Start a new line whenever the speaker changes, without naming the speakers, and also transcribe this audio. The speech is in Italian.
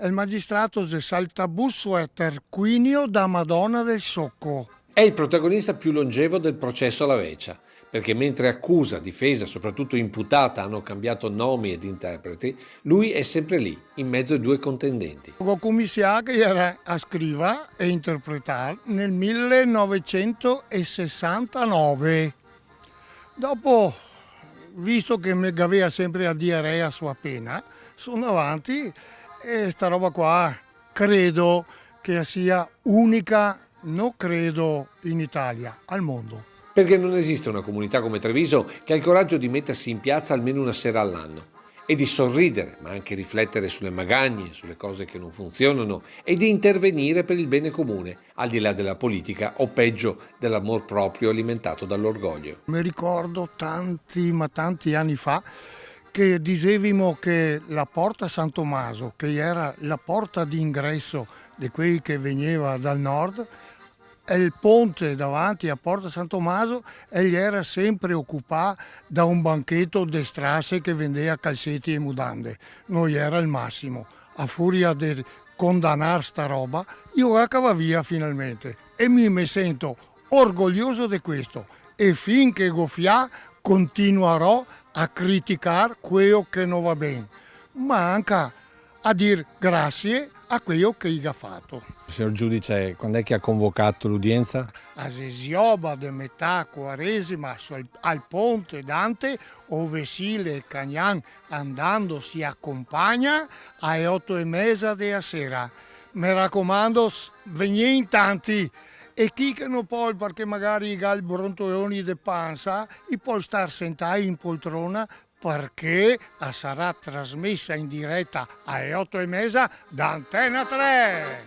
il magistrato de Saltabusso e Tarquinio da Madonna del Socco.
È il protagonista più longevo del processo alla Veccia, perché mentre accusa, difesa e soprattutto imputata hanno cambiato nomi ed interpreti, lui è sempre lì, in mezzo ai due contendenti.
Ho cominciato che era a scrivere e interpretare nel 1969. Dopo, visto che mi aveva sempre a diarrea sua pena, sono avanti e sta roba qua credo che sia unica, non credo in Italia, al mondo.
Perché non esiste una comunità come Treviso che ha il coraggio di mettersi in piazza almeno una sera all'anno e di sorridere, ma anche riflettere sulle magagne, sulle cose che non funzionano e di intervenire per il bene comune, al di là della politica o peggio dell'amor proprio alimentato dall'orgoglio.
Mi ricordo tanti, ma tanti anni fa che dicevamo che la porta San Tommaso, che era la porta d'ingresso di quelli che veniva dal nord, e il ponte davanti a Porta San Tommaso egli era sempre occupato da un banchetto di strasse che vendeva calzetti e mudande. Noi era il massimo. A furia di condannare sta roba, io acaba via finalmente e mi sento orgoglioso di questo e finché goffia continuerò a criticare quello che non va bene, ma anche a dire grazie a quello che gli ha fatto.
Signor giudice, quando è che ha convocato l'udienza?
A Sesioba di metà quaresima al ponte Dante, ove Sile e Cagnan andando si accompagna alle 8:30 della sera. Mi raccomando, venite in tanti e chi che non può, perché magari ha il brontoloni di panza, può star sentati in poltrona perché sarà trasmessa in diretta alle 8:30 da Antena 3.